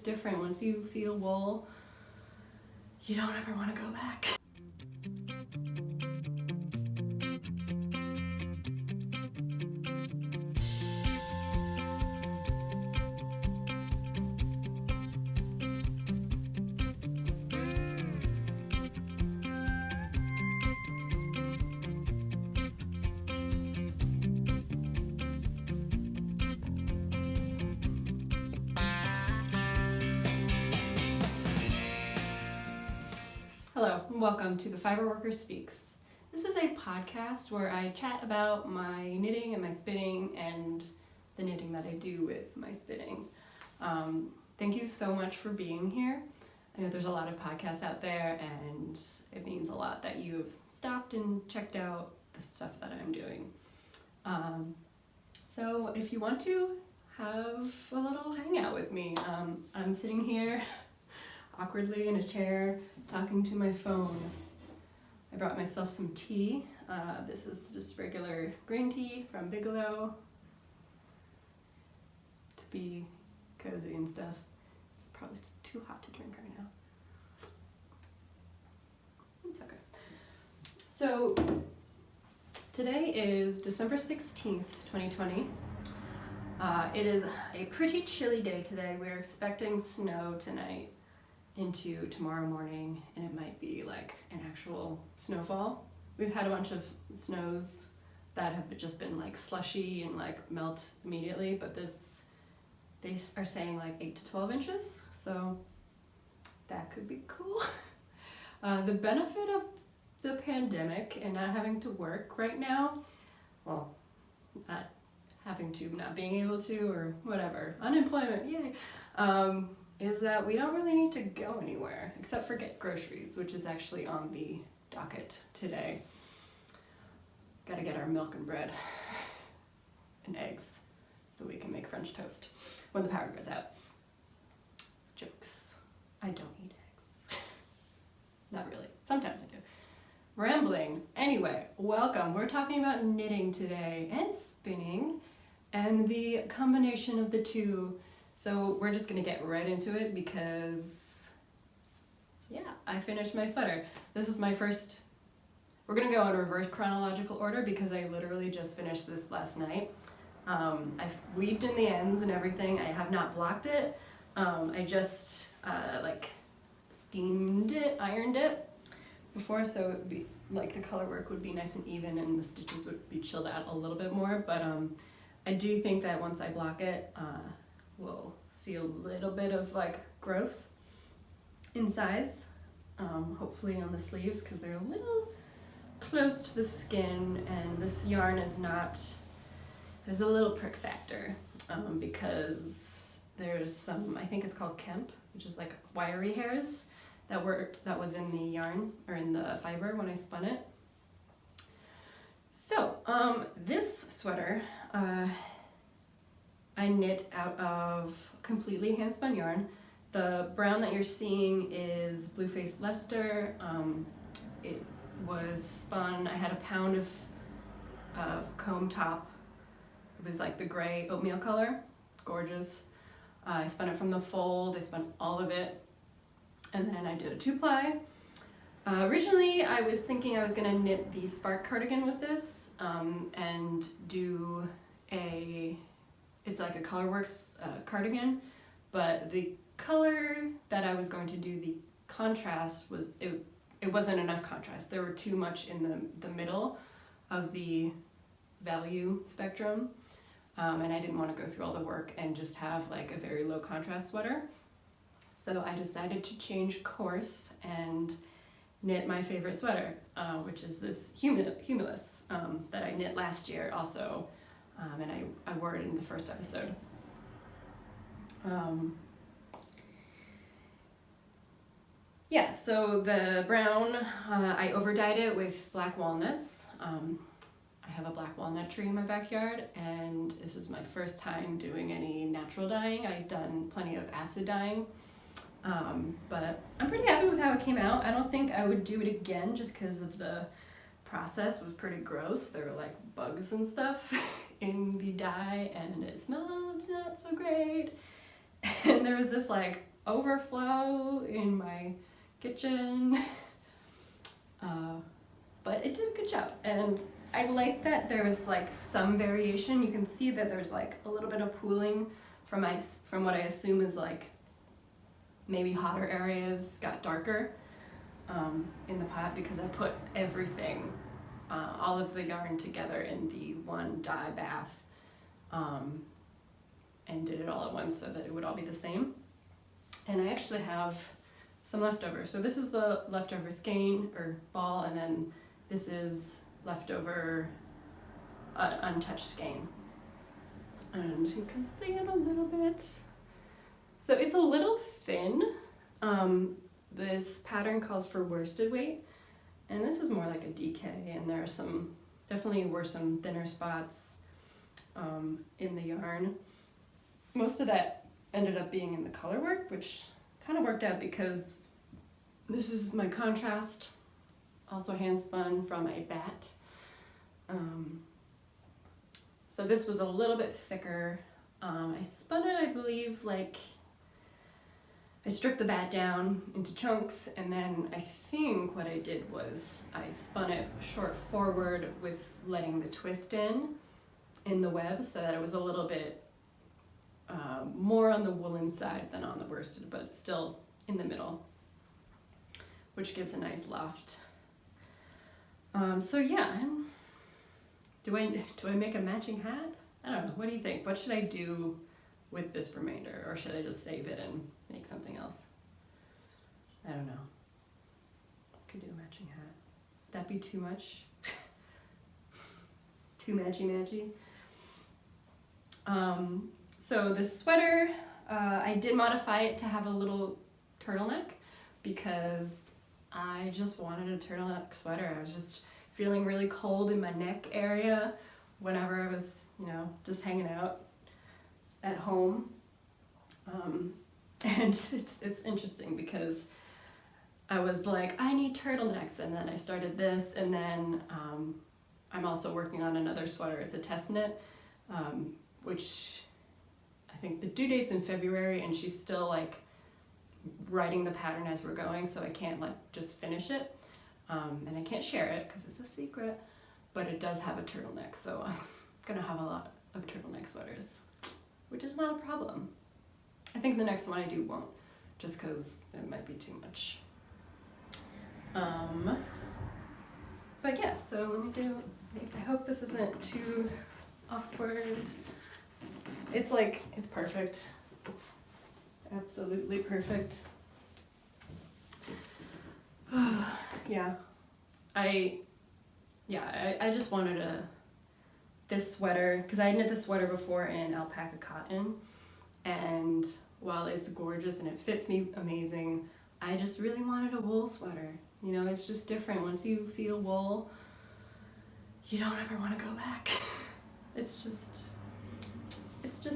just different. Once you feel wool, you don't ever want to go back. Hello, and welcome to the Fiberworker Speaks. This is a podcast where I chat about my knitting and my spinning and the knitting that I do with my spinning. Thank you so much for being here. I know there's a lot of podcasts out there, and it means a lot that you've stopped and checked out the stuff that I'm doing. So if you want to have a little hangout with me, I'm sitting here awkwardly in a chair talking to my phone. I brought myself some tea. This is just regular green tea from Bigelow to be cozy and stuff. It's probably too hot to drink right now. It's okay. So today is December 16th, 2020. It is a pretty chilly day today. We're expecting snow tonight into tomorrow morning, and it might be like an actual snowfall. We've had a bunch of snows that have just been like slushy and like melt immediately, but they are saying like 8 to 12 inches, so that could be cool. The benefit of the pandemic and not having to work right now, well, not being able to, or whatever, unemployment, yay, is that we don't really need to go anywhere except for get groceries, which is actually on the docket today. Gotta get our milk and bread and eggs so we can make French toast when the power goes out. Jokes. I don't eat eggs. Not really. Sometimes I do. Rambling. Anyway, welcome. We're talking about knitting today and spinning and the combination of the two. So we're just gonna get right into it because, yeah, I finished my sweater. This is my first, we're gonna go in reverse chronological order because I literally just finished this last night. I've weaved in the ends and everything. I have not blocked it. I just steamed it, ironed it before, so it would be like the color work would be nice and even and the stitches would be chilled out a little bit more. But I do think that once I block it, we'll see a little bit of like growth in size, hopefully on the sleeves because they're a little close to the skin, and this yarn is not, there's a little prick factor because there's some, I think it's called Kemp, which is like wiry hairs that was in the yarn or in the fiber when I spun it. So this sweater I knit out of completely handspun yarn. The brown that you're seeing is Blue Faced Leicester. It was spun, I had a pound of comb top. It was like the gray oatmeal color, gorgeous. I spun it from the fold, I spun all of it, and then I did a 2-ply. Originally I was thinking I was gonna knit the Spark cardigan with this and do it's like a Colorworks cardigan, but the color that I was going to do the contrast was, it wasn't enough contrast. There were too much in the middle of the value spectrum, and I didn't want to go through all the work and just have like a very low contrast sweater. So I decided to change course and knit my favorite sweater, which is this Humulus that I knit last year also. And I wore it in the first episode. Yeah, so the brown, I over-dyed it with black walnuts. I have a black walnut tree in my backyard, and this is my first time doing any natural dyeing. I've done plenty of acid dyeing, but I'm pretty happy with how it came out. I don't think I would do it again just because of the process was pretty gross. There were like bugs and stuff in the dye, and it smelled not so great. And there was this like overflow in my kitchen. But it did a good job. And I like that there was like some variation. You can see that there's like a little bit of pooling from what I assume is like maybe hotter areas got darker in the pot, because I put everything, all of the yarn together in the one dye bath, and did it all at once so that it would all be the same. And I actually have some leftover. So this is the leftover skein or ball, and then this is leftover untouched skein. And you can see it a little bit. So it's a little thin. This pattern calls for worsted weight, and this is more like a DK, and there are definitely were some thinner spots in the yarn. Most of that ended up being in the color work, which kind of worked out because this is my contrast, also hand spun from a bat. So this was a little bit thicker. I spun it, I believe, like I stripped the bat down into chunks, and then I think what I did was I spun it short forward with letting the twist in the web, so that it was a little bit more on the woolen side than on the worsted, but still in the middle, which gives a nice loft. So yeah, do I make a matching hat? I don't know. What do you think? What should I do with this remainder, or should I just save it and make something else? I don't know. Could do a matching hat. That'd be too much. Too matchy. So this sweater, I did modify it to have a little turtleneck because I just wanted a turtleneck sweater. I was just feeling really cold in my neck area whenever I was, just hanging out at home. And it's interesting because I was like, I need turtlenecks, and then I started this, and then I'm also working on another sweater. It's a test knit, which I think the due date's in February, and she's still like writing the pattern as we're going, so I can't like just finish it, and I can't share it because it's a secret, but it does have a turtleneck, so I'm gonna have a lot of turtleneck sweaters, which is not a problem. I think the next one I do won't, just because it might be too much. But yeah, so let me do, I hope this isn't too awkward. It's perfect. It's absolutely perfect. Yeah, I just wanted this sweater, because I knit this sweater before in alpaca cotton, and while it's gorgeous and it fits me amazing, I just really wanted a wool sweater. It's just different. Once you feel wool, you don't ever want to go back. It's just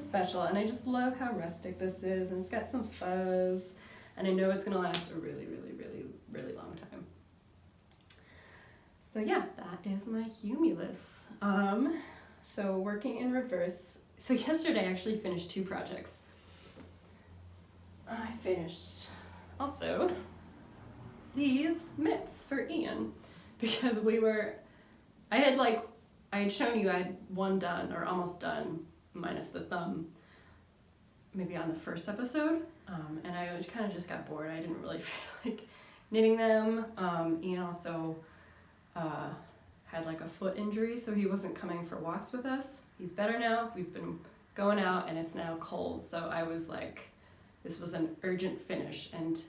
special, and I just love how rustic this is, and it's got some fuzz, and I know it's gonna last a really, really, really, really long time. So yeah, that is my Humulus. So working in reverse. So yesterday I actually finished 2 projects. I finished also these mitts for Ian, because I had shown you I had one done, or almost done, minus the thumb, maybe on the first episode, and I kind of just got bored. I didn't really feel like knitting them. Ian also had like a foot injury, so he wasn't coming for walks with us. He's better now. We've been going out, and it's now cold, so I was like, this was an urgent finish, and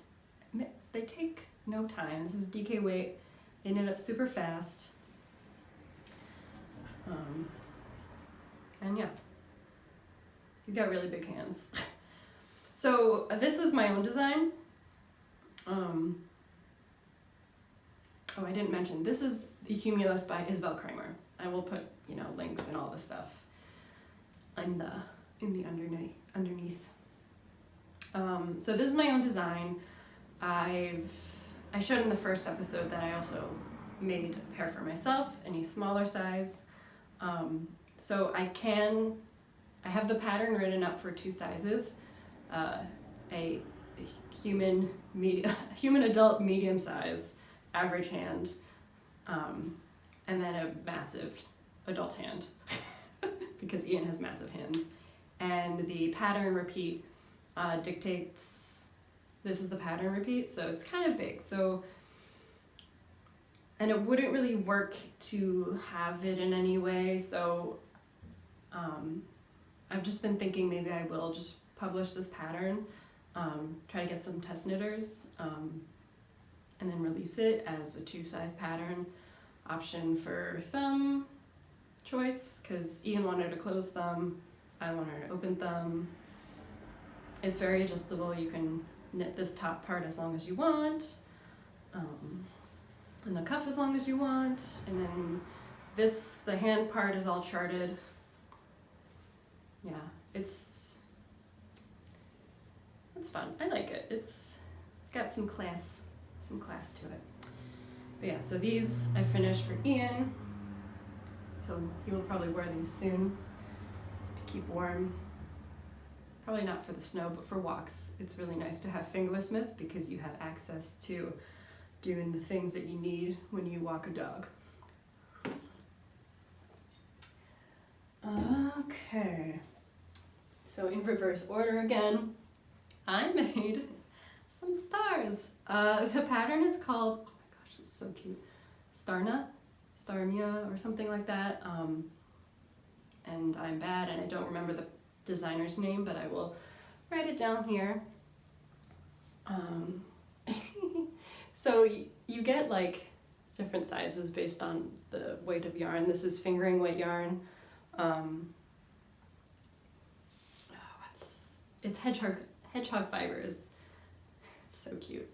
mitts, they take no time. This is DK weight. They knit up super fast. And yeah, he's got really big hands. So this is my own design. Oh, I didn't mention, this is the Humulus by Isabel Kramer. I will put, links and all the stuff in the underneath. So this is my own design. I showed in the first episode that I also made a pair for myself in a smaller size. So I have the pattern written up for 2 sizes, a human human adult medium size average hand, and then a massive adult hand because Ian has massive hands. And the pattern repeat dictates, this is the pattern repeat, so it's kind of big. So, and it wouldn't really work to have it in any way, so I've just been thinking maybe I will just publish this pattern, try to get some test knitters, and then release it as a 2-size pattern option for thumb choice, because Ian wanted a closed thumb, I wanted an open thumb. It's very adjustable. You can knit this top part as long as you want, and the cuff as long as you want, and then this, the hand part is all charted. Yeah, it's fun. I like it. It's got some class to it. But yeah, so these I finished for Ian, so he will probably wear these soon to keep warm. Probably not for the snow, but for walks. It's really nice to have fingerless mitts because you have access to doing the things that you need when you walk a dog. Okay, so in reverse order again, I made some stars. The pattern is called, oh my gosh, it's so cute, Starmia or something like that. And I'm bad and I don't remember the designer's name, but I will write it down here. So you get like different sizes based on the weight of yarn. This is fingering weight yarn. It's hedgehog fibers. It's so cute.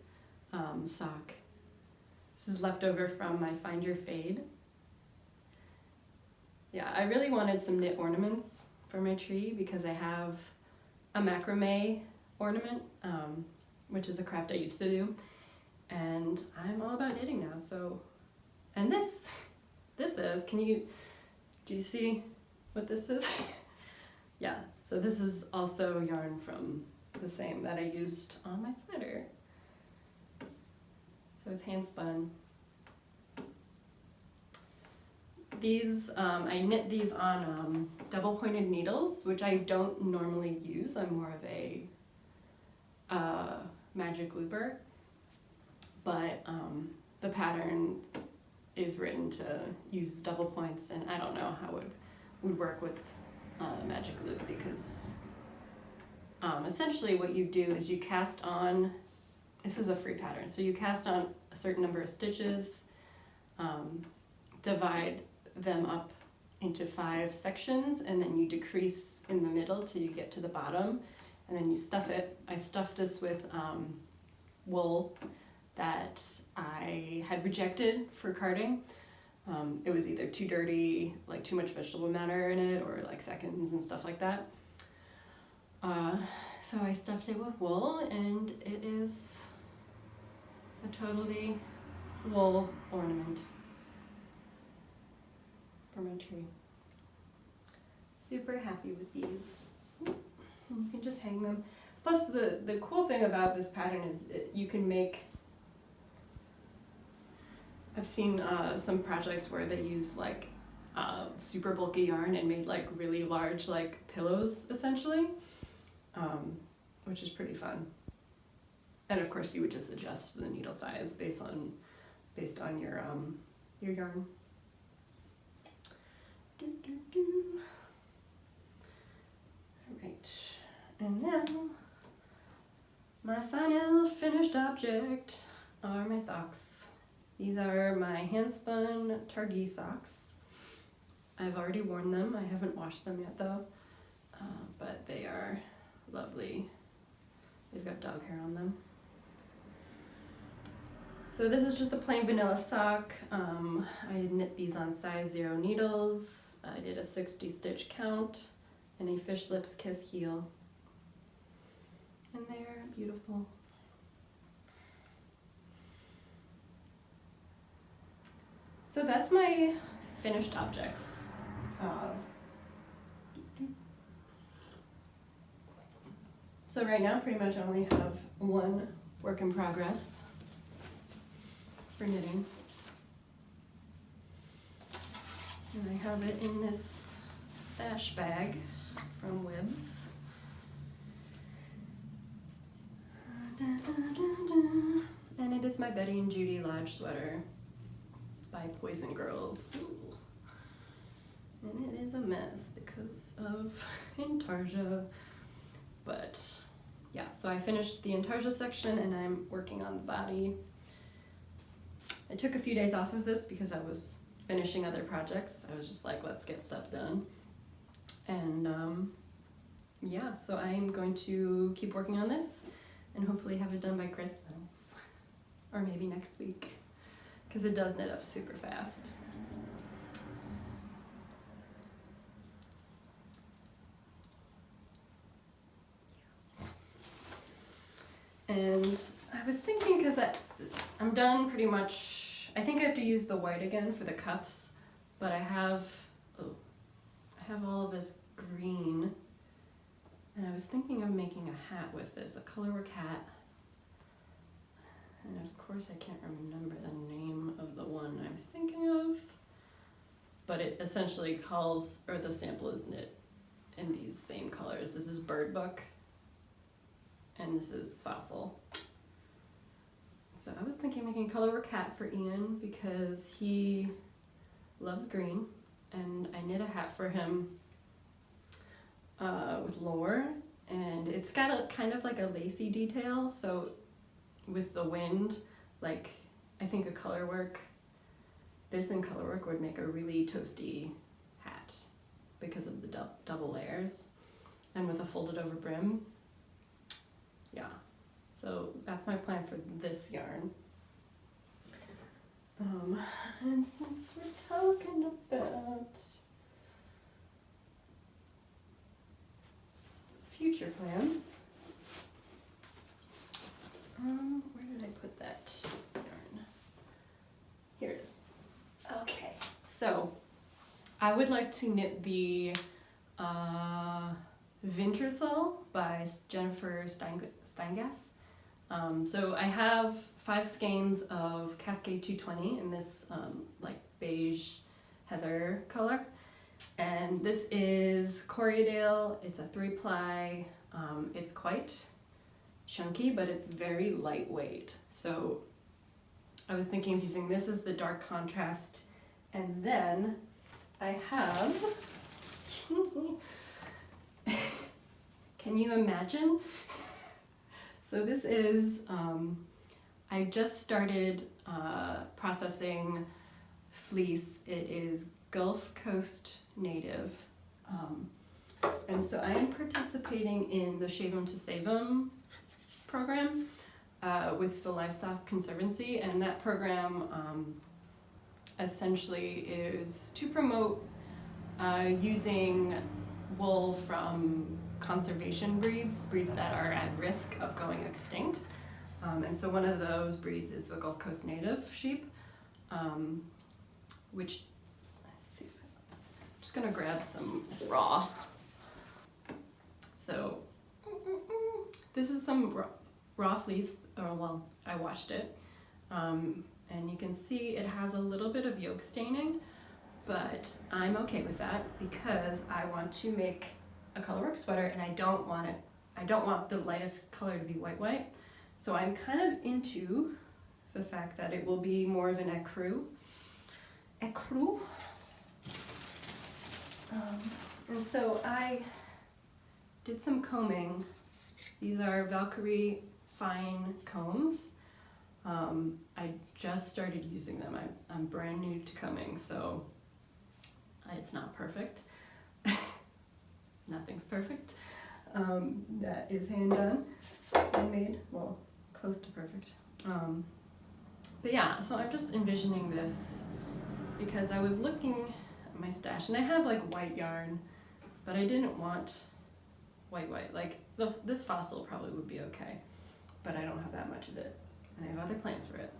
Sock. This is leftover from my Find Your Fade. Yeah, I really wanted some knit ornaments for my tree because I have a macrame ornament, which is a craft I used to do, and I'm all about knitting now. So, and this is, do you see what this is? Yeah, so this is also yarn from the same that I used on my sweater. So it's hand spun. These, I knit these on double pointed needles, which I don't normally use. I'm more of a magic looper, but the pattern is written to use double points, and I don't know how it would work with magic loop because essentially what you do is you cast on, this is a free pattern, so you cast on a certain number of stitches, divide them up into 5 sections, and then you decrease in the middle till you get to the bottom, and then you stuff it. I stuffed this with wool that I had rejected for carding. It was either too dirty, like too much vegetable matter in it, or like seconds and stuff like that. So I stuffed it with wool, and it is a totally wool ornament for my tree. Super happy with these. You can just hang them. Plus the cool thing about this pattern is you can make, I've seen some projects where they use like super bulky yarn and made like really large like pillows essentially, which is pretty fun. And of course you would just adjust the needle size based on your yarn. Alright, and now my final finished object are my socks. These are my handspun Targhee socks. I've already worn them. I haven't washed them yet though, but they are lovely. They've got dog hair on them. So this is just a plain vanilla sock. I knit these on size 0 needles. I did a 60 stitch count and a fish lips kiss heel. And they're beautiful. So that's my finished objects. So right now, pretty much I only have one work in progress for knitting. And I have it in this stash bag from Webs. And it is my Betty and Judy Lodge sweater by Poison Girls. Ooh. And it is a mess because of intarsia. But yeah, so I finished the intarsia section and I'm working on the body. I took a few days off of this because I was finishing other projects. I was just like, let's get stuff done. And yeah, so I'm going to keep working on this and hopefully have it done by Christmas or maybe next week because it does knit up super fast. And I was thinking, because I'm done pretty much, I think I have to use the white again for the cuffs, but I have all of this green, and I was thinking of making a hat with this, a colorwork hat. And of course I can't remember the name of the one I'm thinking of, but it essentially calls, or the sample is knit in these same colors. This is Bird Book, and this is Fossil. So I was thinking of making a colorwork hat for Ian because he loves green, and I knit a hat for him with Lore, and it's got a kind of like a lacy detail, so with the wind, like I think this in colorwork would make a really toasty hat because of the double layers, and with a folded over brim. Yeah, so that's my plan for this yarn. And since we're talking about future plans, where did I put that yarn? Here it is. Okay, so I would like to knit the Wintersol by Jennifer Steingass. So I have 5 skeins of Cascade 220 in this like beige heather color, and this is Corriedale. It's a 3-ply. It's quite chunky, but it's very lightweight. So I was thinking of using this as the dark contrast, and then I have can you imagine? So this is, I just started processing fleece. It is Gulf Coast native. And so I am participating in the Shave 'em to Save 'em program with the Livestock Conservancy, and that program essentially is to promote using wool from conservation breeds that are at risk of going extinct. And so one of those breeds is the Gulf Coast native sheep, which, let's see, I'm just gonna grab some raw. So this is some raw fleece, or well, I washed it. And you can see it has a little bit of yolk staining, but I'm okay with that because I want to make a colorwork sweater, and I don't want the lightest color to be white. So I'm kind of into the fact that it will be more of an ecru. And so I did some combing. These are Valkyrie fine combs. I just started using them. I'm brand new to combing, so it's not perfect. Nothing's perfect. That is handmade, well, close to perfect. But yeah, so I'm just envisioning this because I was looking at my stash, and I have like white yarn, but I didn't want white. Like this Fossil probably would be okay, but I don't have that much of it, and I have other plans for it.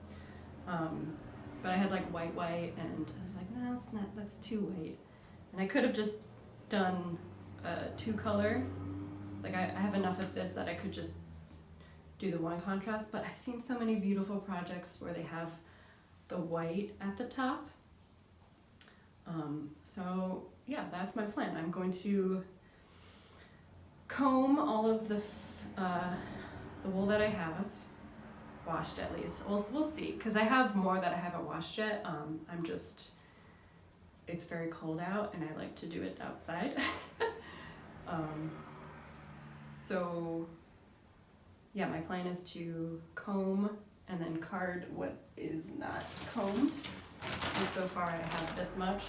But I had like white, and I was like, no, that's too white. And I could have just done a 2-color like I have enough of this that I could just do the one contrast, but I've seen so many beautiful projects where they have the white at the top. So yeah, that's my plan. I'm going to comb all of the wool that I have washed at least. We'll see, because I have more that I haven't washed yet. It's very cold out and I like to do it outside. So yeah, my plan is to comb and then card what is not combed. And so far I have this much,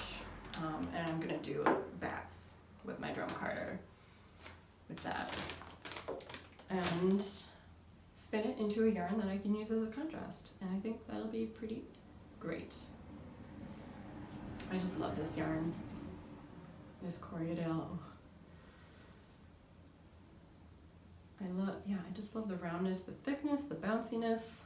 and I'm gonna do bats with my drum carder with that. And spin it into a yarn that I can use as a contrast. And I think that'll be pretty great. I just love this yarn, this Corriedale. I just love the roundness, the thickness, the bounciness.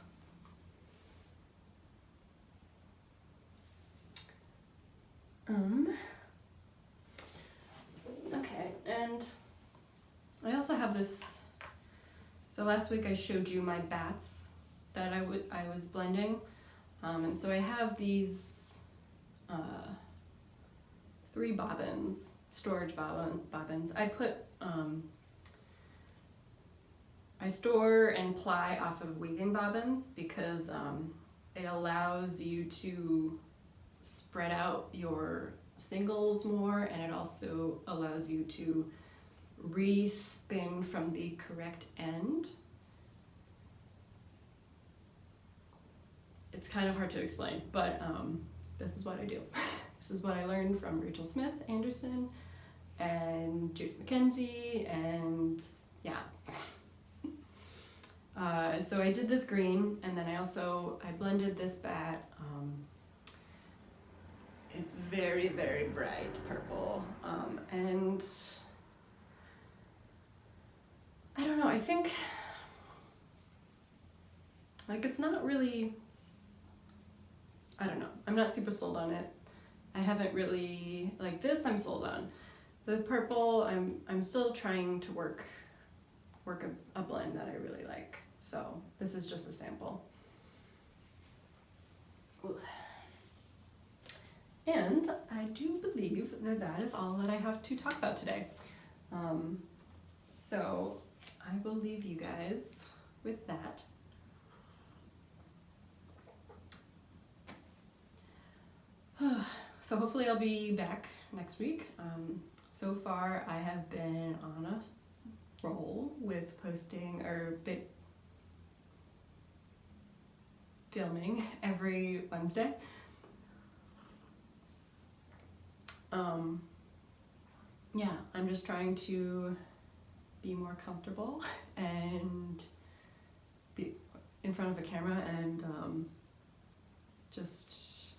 Okay, and I also have this, so last week I showed you my bats that I was blending, and so I have these 3 bobbins, storage bobbins. I store and ply off of weaving bobbins because it allows you to spread out your singles more, and it also allows you to re-spin from the correct end. It's kind of hard to explain, but this is what I do. This is what I learned from Rachel Smith Anderson and Judith McKenzie, and yeah. So I did this green, and then I blended this bat. It's very, very bright purple, and I don't know, I think, like, it's not really, I don't know, I'm not super sold on it. I haven't really, like this I'm sold on. The purple, I'm still trying to work a blend that I really like. So this is just a sample. And I do believe that is all that I have to talk about today. So I will leave you guys with that. So hopefully I'll be back next week. So far I have been on a roll with posting or filming every Wednesday. Yeah, I'm just trying to be more comfortable and be in front of a camera and just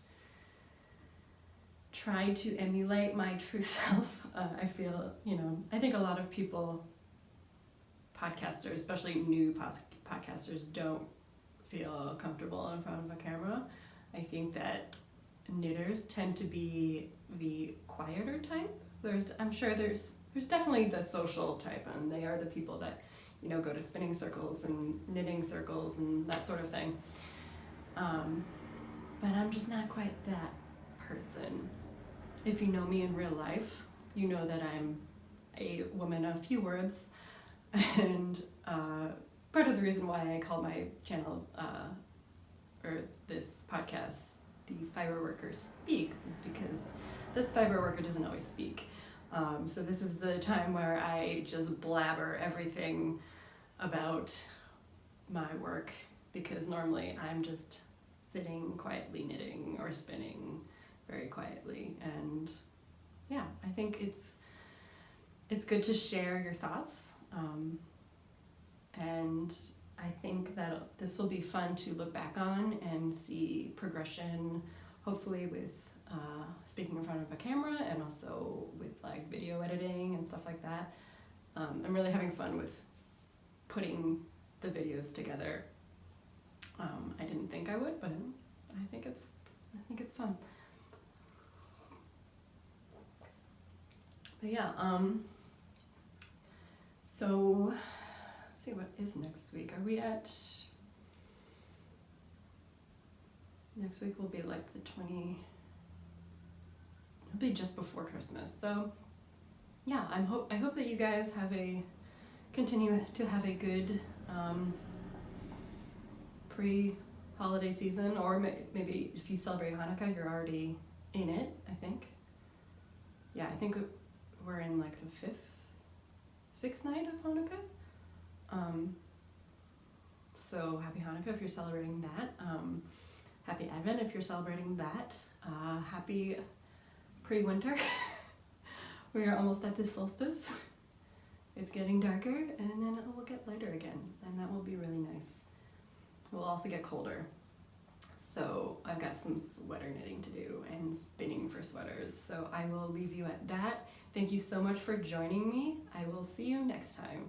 try to emulate my true self. I feel, I think a lot of people, podcasters, especially new podcasters, don't feel comfortable in front of a camera. I think that knitters tend to be the quieter type. I'm sure there's definitely the social type, and they are the people that, go to spinning circles and knitting circles and that sort of thing. But I'm just not quite that person. If you know me in real life, you know that I'm a woman of few words, and part of the reason why I call my channel, or this podcast, the Fiberworker Speaks, is because this fiberworker doesn't always speak. So this is the time where I just blabber everything about my work, because normally I'm just sitting quietly knitting or spinning very quietly. And yeah, I think it's good to share your thoughts. And I think that this will be fun to look back on and see progression, hopefully with speaking in front of a camera, and also with like video editing and stuff like that. I'm really having fun with putting the videos together. I didn't think I would, but I think it's fun. But yeah, So let's see, what is next week? Are we at, next week will be like the 20, it'll be just before Christmas. So yeah, I hope that you guys continue to have a good pre-holiday season, or maybe if you celebrate Hanukkah, you're already in it, I think. Yeah, I think we're in like the 6th night of Hanukkah. So happy Hanukkah if you're celebrating that. Happy Advent if you're celebrating that. Happy pre-winter. We are almost at the solstice. It's getting darker, and then it will get lighter again, and that will be really nice. It will also get colder. So I've got some sweater knitting to do and spinning for sweaters. So I will leave you at that. Thank you so much for joining me. I will see you next time.